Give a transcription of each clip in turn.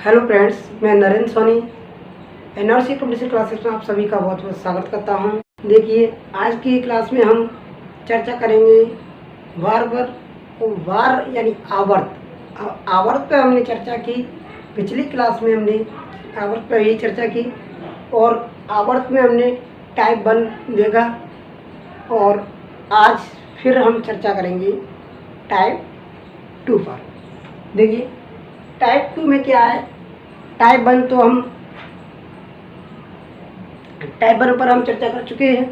Hello friends, मैं Narendra Soni NRC competition classes में आप सभी का बहुत बहुत स्वागत करता हूं। देखिए, आज की क्लास में हम चर्चा करेंगे वार पर। वार यानी आवर्त। आवर्त पर हमने चर्चा की। पिछली क्लास में हमने आवर्त पर ही चर्चा की और आवर्त में हमने टाइप 1 देखा और आज फिर हम चर्चा करेंगे टाइप 2 पर। देखिए, टाइप 2 में क्या है। टाइप 1 तो हम टाइप 1 पर हम चर्चा कर चुके हैं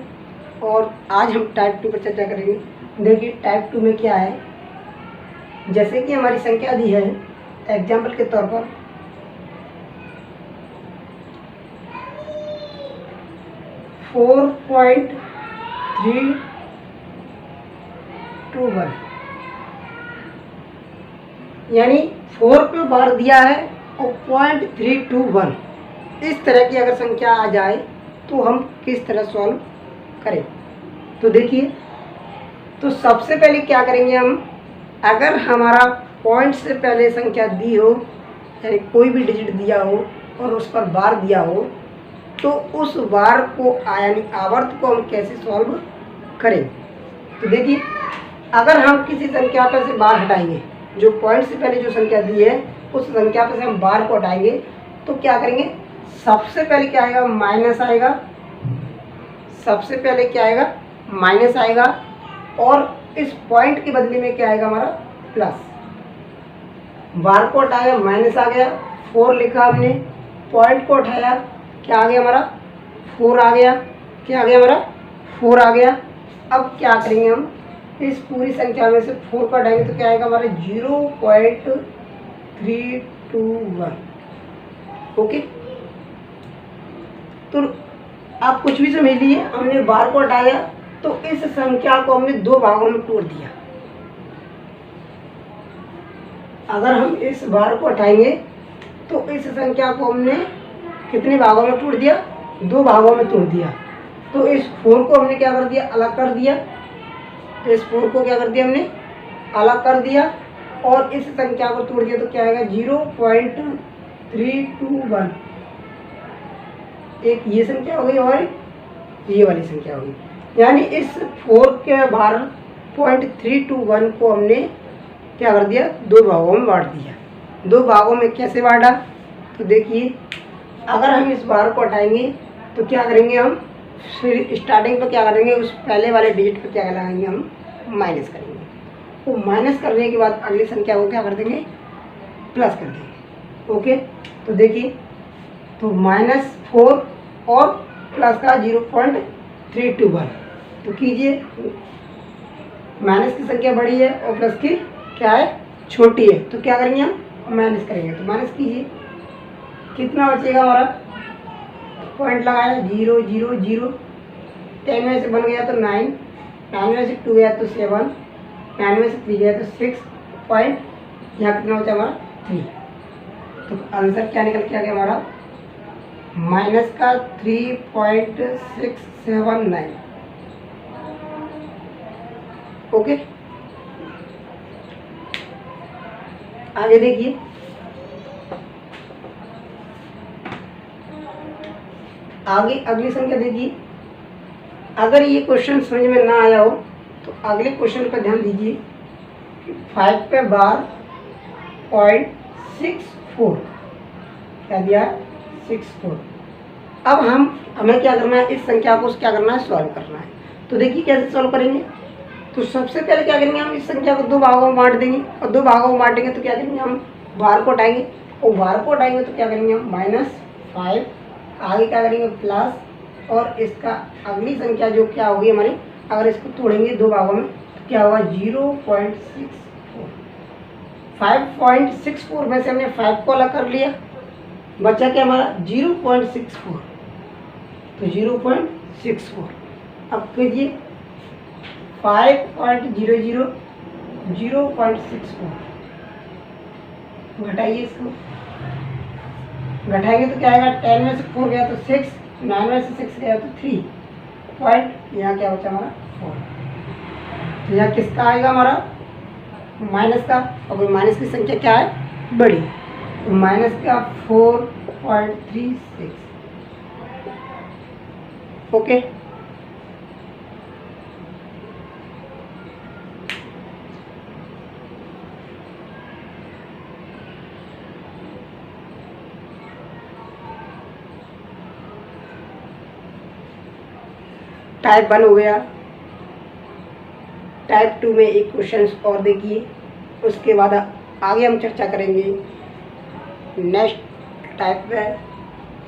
और आज हम टाइप 2 पर चर्चा करेंगे। देखिए, टाइप 2 में क्या है। जैसे कि हमारी संख्या दी है, एग्जाम्पल के तौर पर 4.321 यानी 4 पे बार दिया है और 0.321 इस तरह की अगर संख्या आ जाए तो हम किस तरह सॉल्व करें। तो देखिए, तो सबसे पहले क्या करेंगे हम। अगर हमारा पॉइंट से पहले संख्या दी हो, यानी कोई भी डिजिट दिया हो और उस पर बार दिया हो, तो उस बार को यानी आवर्त को हम कैसे सॉल्व करें। तो देखिए, अगर हम किसी संख्या पर से बार हटाएंगे, जो पॉइंट से पहले जो संख्या दी है उस संख्या पर से हम बार को हटाएंगे, तो क्या करेंगे। सबसे पहले क्या आएगा, माइनस आएगा। सबसे पहले क्या आएगा, माइनस आएगा और इस पॉइंट के बदले में क्या आएगा हमारा, प्लस। बार को हटाया, माइनस आ गया, 4 लिखा हमने। पॉइंट को हटाया, क्या आ गया हमारा, 4 आ गया। क्या आ गया हमारा, 4 आ गया। अब क्या करेंगे हम, इस पूरी संख्या में से 4 को हटाएंगे तो क्या आएगा हमारे 0.321। ओके, तो आप कुछ भी समझ लीजिए। हमने बार को हटाया तो इस संख्या को हमने 2 भागों में तोड़ दिया। अगर हम इस बार को हटाएंगे तो इस संख्या को हमने कितने भागों में तोड़ दिया, 2 भागों में तोड़ दिया। तो इस 4 को हमने क्या कर दिया, अलग कर दिया। इस 4 को क्या कर दिया हमने, अलग कर दिया और इस संख्या को तोड़ दिया तो क्या आएगा 0.321। एक ये संख्या हो गई और ये वाली संख्या हो गई। यानी इस 4 के बार 0.321 को हमने क्या कर दिया, 2 भागों में बांट दिया। 2 भागों में कैसे बांटा, तो देखिए, अगर हम इस बार को हटाएंगे तो क्या करेंगे हम, फिर स्टार्टिंग पर क्या करेंगे, उस पहले वाले डिजिट पर क्या लगाएंगे, हम माइनस करेंगे। तो माइनस करने के बाद अगली संख्या को क्या कर देंगे, प्लस कर देंगे। ओके, तो देखिए, तो -4 और प्लस का 0.321। तो कीजिए, माइनस की संख्या बड़ी है और प्लस की क्या है, छोटी है। तो क्या करेंगे हम, माइनस करेंगे। तो माइनस कीजिए, कितना बचेगा हमारा, पॉइंट लगाया 0 0 0। 10 में से बन गया तो 9, 9 में से 2 गया तो 7, 9 में से 3 गया तो 6 पॉइंट। यहाँ कितना बचा हमारा, 3। तो आंसर क्या निकल के आ गया हमारा, माइनस का 3.679। ओके, आगे देखिए, आगे अगली संख्या देखिए। अगर ये क्वेश्चन समझ में ना आया हो तो अगले क्वेश्चन पर ध्यान दीजिए। 5 पे बार 0.64 क्या दिया, 64। अब हमें क्या करना है, इस संख्या को क्या करना है, सॉल्व करना है। तो देखिए कैसे सॉल्व करेंगे। तो सबसे पहले क्या करेंगे, हम इस संख्या को 2 भागों में बांट देंगे और 2 भागों में बांटेंगे तो क्या करेंगे, हम बार को हटाएंगे और बार को हटाएंगे तो क्या करेंगे हम -5। आगे क्या करेंगे, प्लस, और इसका अगली संख्या जो क्या होगी हमारी, अगर इसको तोड़ेंगे 2 भागों में तो क्या होगा 0.64। 5.64 में से हमने 5 को अलग कर लिया, बचा क्या हमारा 0.64। तो 0.64। अब कीजिए 5.00 0.64 घटाइए, इसको घटाएंगे तो क्या आएगा, 10 में से 4 गया तो 6, 9 में से 6 गया तो 3 पॉइंट। यहाँ क्या बचा हमारा 4। तो यहाँ किसका आएगा हमारा, माइनस का। और माइनस की संख्या क्या है, बड़ी। तो माइनस का 4.36। ओके, टाइप 1 हो गया। टाइप 2 में एक क्वेश्चन और देखिए, उसके बाद आगे हम चर्चा करेंगे नेक्स्ट टाइप है।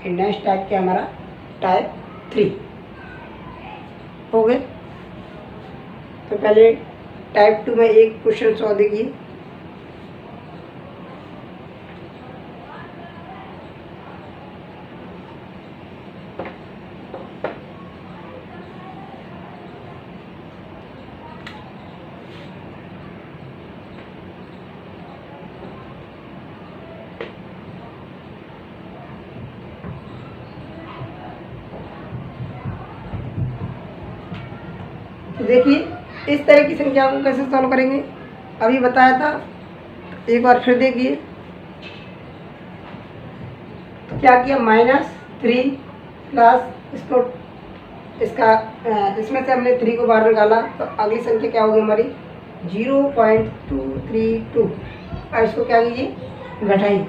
नेक्स्ट टाइप क्या हमारा टाइप 3 हो गए। तो पहले टाइप 2 में एक क्वेश्चन और देखिए। तो देखिए इस तरह की संख्या को कैसे सॉल्व करेंगे, अभी बताया था, एक बार फिर देखिए। तो क्या किया, -3 प्लस इसका इसमें से हमने 3 को बाहर निकाला, तो अगली संख्या क्या होगी हमारी 0.232। और इसको क्या कीजिए, घटाइए।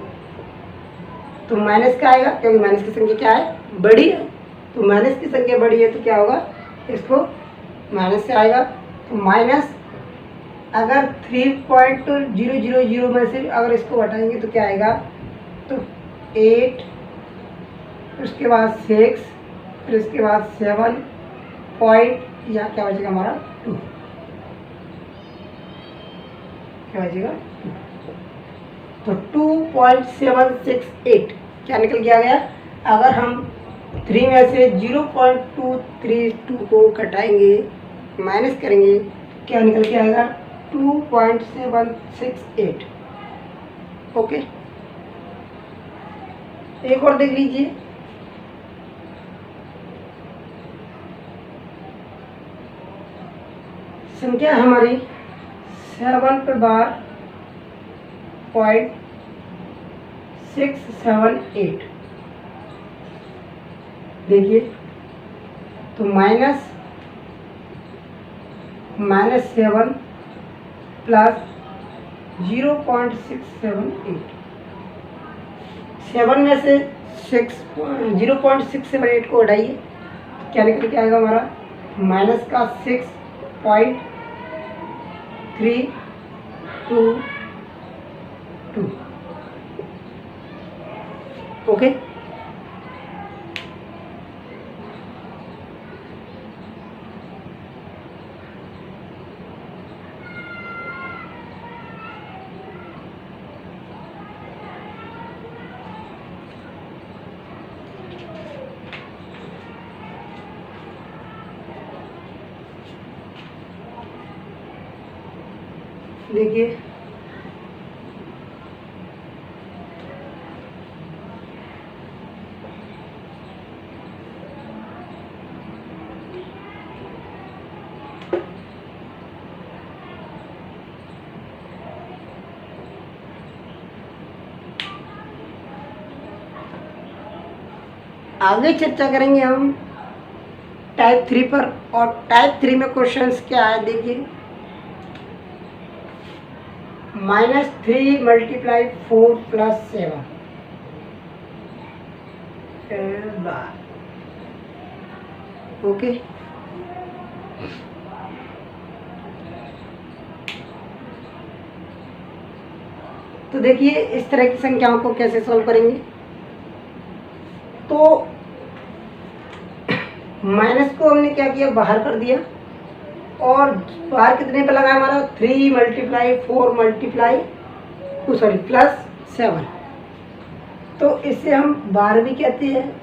तो माइनस का आएगा, क्योंकि माइनस की संख्या क्या है, बड़ी है। तो माइनस की संख्या बड़ी है तो क्या होगा, इसको माइनस से आएगा। तो माइनस अगर 3.000 में से अगर इसको हटाएंगे तो क्या आएगा, तो 8, उसके बाद 6, फिर उसके बाद 7 पॉइंट, या क्या बचेगा हमारा 2, क्या बचेगा 2। तो 2.768 क्या निकल के आ गया। अगर हम 3 में से 0.232 को घटाएंगे, माइनस करेंगे, क्या निकल के आएगा 2.768। ओके, एक और देख लीजिए। संख्या है हमारी 7/.678। देखिए, तो -7 प्लस 0.678। 7 में से 0.678 को हटाइए, तो क्या निकल के आएगा हमारा माइनस का 6.322। ओके, देखिए आगे चर्चा करेंगे हम टाइप 3 पर। और टाइप 3 में क्वेश्चंस क्या है, देखिए -3 × 4 + 7। ओके, तो देखिए इस तरह की संख्याओं को कैसे सॉल्व करेंगे। तो माइनस को हमने क्या किया, बाहर कर दिया, और बाहर कितने पे लगा हमारा 3 × 4 + 7। तो इसे हम 12 भी कहते हैं,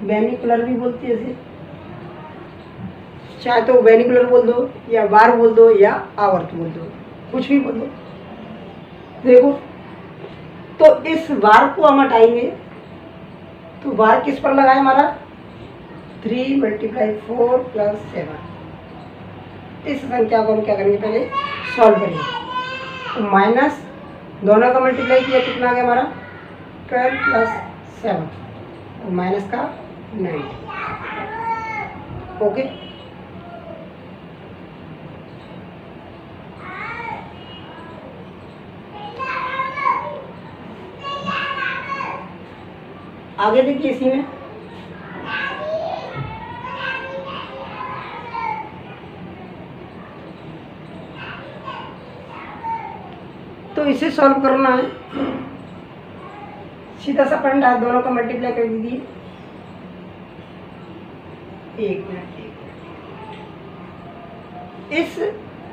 वेनिकुलर भी बोलते हैं इसे, चाहे तो वेनिकुलर बोल दो, या बार बोल दो, या आवर्त बोल दो, कुछ भी बोल दो। देखो, तो इस बार को हम हटाएंगे, तो बार किस पर लगा है हमारा 3 × 4 + 7। इस संख्या को हम क्या करेंगे, पहले सॉल्व करेंगे। माइनस दोनों का मल्टीप्लाई किया कितना आ गया हमारा 12 प्लस 7 और माइनस का 9। ओके, आगे देखिए इसी में तो इसे सॉल्व करना है, सीधा सा पॉइंट आप दोनों का मल्टीप्लाई कर दीजिए। एक मिनट, इस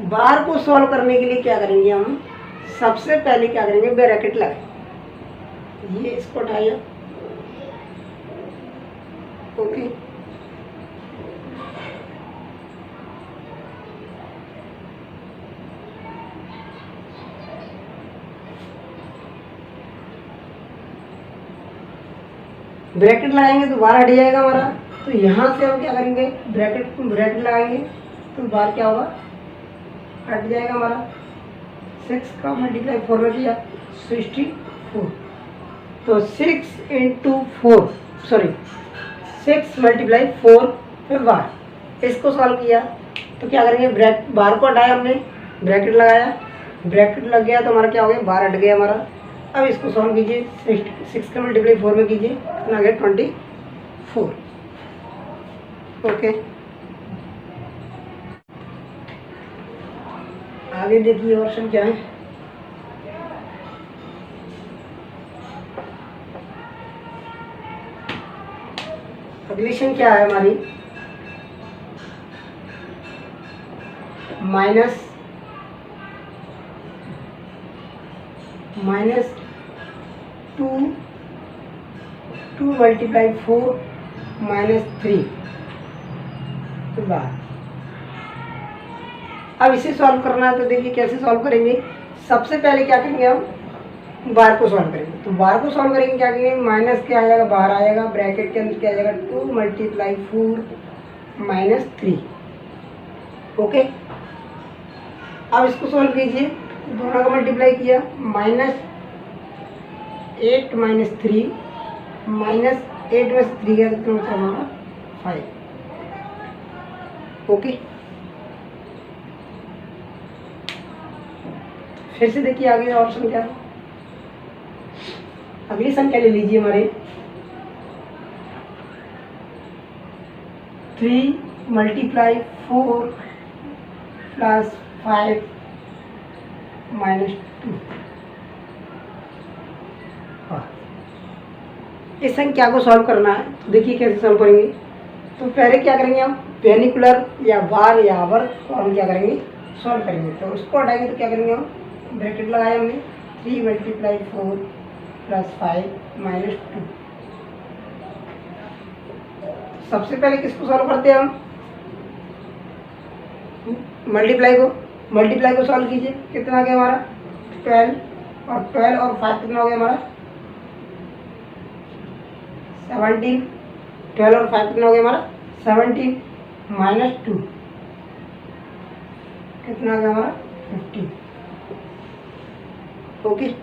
बार को सॉल्व करने के लिए क्या करेंगे हम, सबसे पहले क्या करेंगे, ब्रैकेट लगाएं। ये इसको उठाइए। ओके, ब्रैकेट लगाएंगे तो बार हट जाएगा हमारा। तो यहाँ से हम क्या करेंगे, ब्रैकेट लगाएंगे तो बार क्या होगा, हट जाएगा हमारा। 6 का मल्टीप्लाई 4 में किया 64, तो 6 इंटू 4 सॉरी 6 मल्टीप्लाई 4 फिर बार। इसको सॉल्व किया तो क्या करेंगे, बार को हटाया हमने, ब्रैकेट लगाया, ब्रैकेट लग गया तो हमारा क्या हो गया, बार हट गया हमारा। अब इसको सॉल्व कीजिए, 6 का मल्टीप्लाई 4 में कीजिए, कितना आ गया 24। ओके, आगे देखिए ऑप्शन क्या है। अगली संख्या है हमारी माइनस 2 मल्टीप्लाई 4 -3 के बाद। अब इसे सॉल्व करना है तो देखिए कैसे सॉल्व करेंगे। सबसे पहले क्या करेंगे, हम बार को सॉल्व करेंगे। तो बार को सॉल्व करेंगे क्या करेंगे, माइनस क्या आ जाएगा, बाहर आएगा, ब्रैकेट के अंदर क्या आ जाएगा 2 मल्टीप्लाई 4 -3। ओके, अब इसको सॉल्व कीजिए, दोनों का मल्टीप्लाई किया, -8 -3 -8 में से 3 गया कितना बचा हमारा 5। ओके, फिर से देखिए आगे ऑप्शन क्या है। अगली संख्या ले लीजिए हमारे 3 मल्टीप्लाई 4 प्लस 5 -2। इस संख्या को सॉल्व करना है तो देखिए कैसे सॉल्व करेंगे। तो पहले क्या करेंगे, हम पेनिकुलर या बार या आवर को हम क्या करेंगे, सॉल्व करेंगे। तो उसको हटाएंगे तो क्या करेंगे, हम ब्रैकेट लगाया हमने, 3 मल्टीप्लाई 4 प्लस 5 -2। सबसे पहले किसको सॉल्व करते हैं, हम मल्टीप्लाई को सॉल्व कीजिए, कितना आ गया हमारा 12 और 5 कितना हो गया हमारा 17। 12 और 5 कितना हो गया हमारा 17 -2 कितना आ गया हमारा 15। ओके,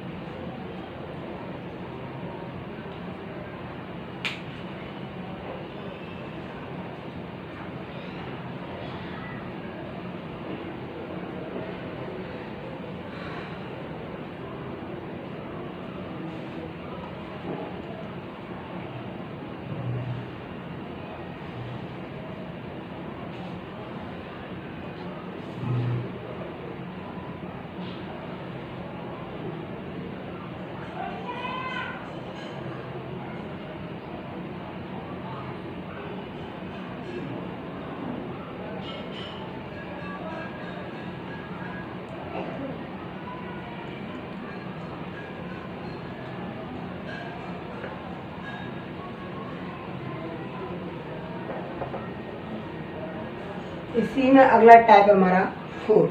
इसी में अगला टाइप है हमारा 4।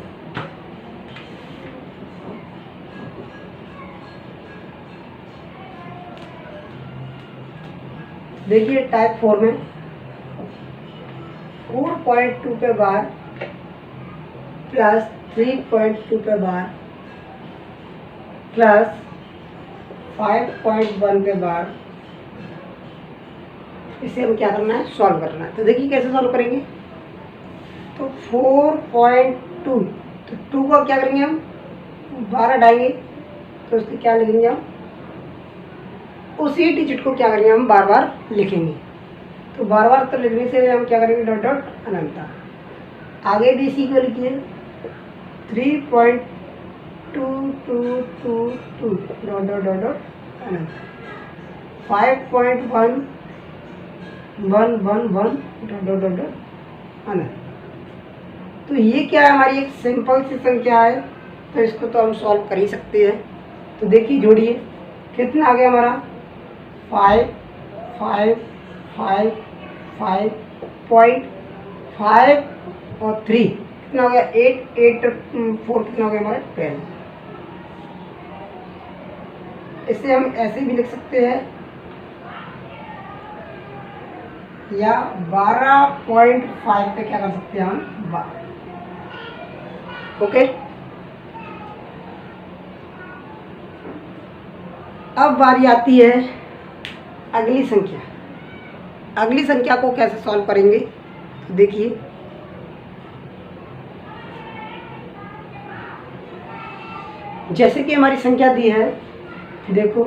देखिए टाइप 4 में 4.2 पे बार प्लस 3.2 पे बार प्लस 5.1 के बाद इसे हम क्या करना है, सॉल्व करना है। तो देखिए कैसे सॉल्व करेंगे। तो 4.2, तो 2 को क्या करेंगे हम 12 डालेंगे, तो उसको क्या लिखेंगे हम, उसी डिजिट को क्या करेंगे हम बार बार लिखेंगे। तो बार बार तो लिखने से हम क्या करेंगे, डॉट डॉट अनंता। आगे भी इसी को लिखिए 3.2222 डॉट डॉट डॉट डॉट अनंत। 5.1111 डॉट डॉट डॉट डॉट अनंत। तो ये क्या है, हमारी एक सिंपल सी संख्या है, तो इसको तो हम सॉल्व कर ही सकते हैं। तो देखिए जोड़िए कितना आ गया हमारा 5 5 5 5.5 और 3 कितना हो गया 8 8 4 कितना हो गया हमारा 12। इसे हम ऐसे भी लिख सकते हैं या 12.5 पे क्या कर सकते हैं हम 12। ओके, अब बारी आती है अगली संख्या। अगली संख्या को कैसे सॉल्व करेंगे, तो देखिए जैसे कि हमारी संख्या दी है, देखो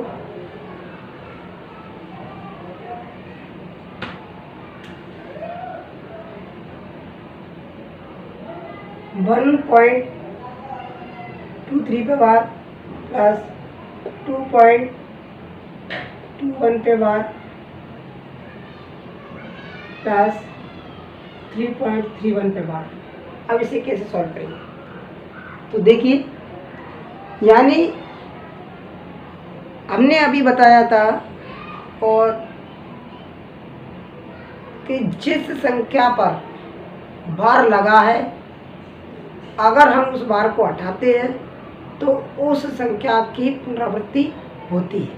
1.23 पे बार प्लस 2.21 पे बार प्लस 3.31 पे बार। अब इसे कैसे सॉल्व करेंगे, तो देखिए यानी हमने अभी बताया था और कि जिस संख्या पर बार लगा है अगर हम उस बार को हटाते हैं तो उस संख्या की पुनरावृत्ति होती है,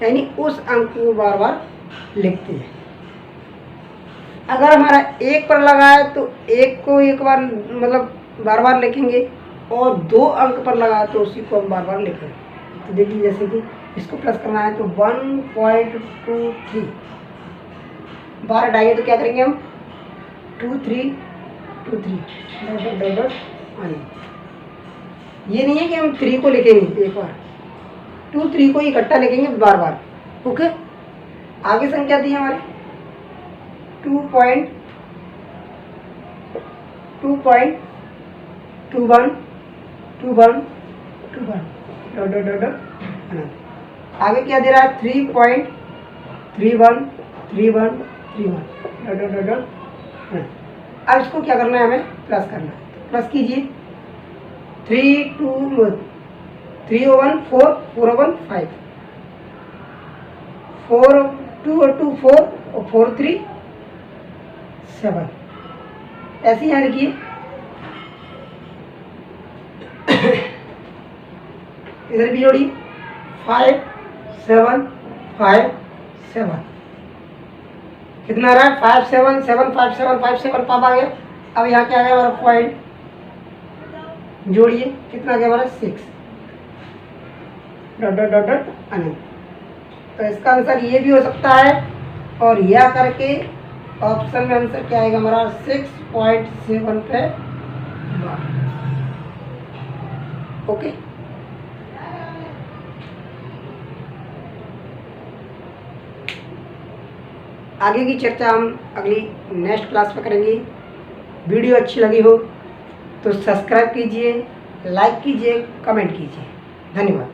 यानी उस अंक को बार बार लिखते हैं। अगर हमारा 1 पर लगा है तो 1 को एक बार मतलब बार बार लिखेंगे और 2 अंक पर लगा है तो उसी को हम बार बार लिखेंगे। तो देखिए जैसे कि इसको प्लस करना है तो 1.23 बार हटाएंगे तो क्या करेंगे हम 23 डॉट ये नहीं है कि हम 3 को लिखेंगे एक बार, 2 3 को इकट्ठा लिखेंगे बार बार। ओके, आगे संख्या दी है हमारी 2.21 डॉट डॉट डॉट अनंत। आगे क्या दे रहा है 3.31 डॉट डॉट डॉट अनंत। अब इसको क्या करना है, हमें प्लस करना है। प्लस कीजिए 3 1 4 4 1 5 4 2 और 2 4 और 4 3 7। ऐसे यहाँ लिखिए इधर भी जोड़िए 5 7 5 7 कितना रहा 5 7 7 5 7 5 7 पाप आ गया। अब यहाँ क्या आ गया हमारा पॉइंट, जोड़िए कितना आ गया हमारा 6 डॉट डॉट डॉट डॉट अनंत। तो इसका आंसर ये भी हो सकता है और यह करके ऑप्शन में आंसर क्या आएगा हमारा 6.7 पे। ओके, आगे की चर्चा हम अगली नेक्स्ट क्लास में करेंगे। वीडियो अच्छी लगी हो तो सब्सक्राइब कीजिए, लाइक कीजिए, कमेंट कीजिए। धन्यवाद।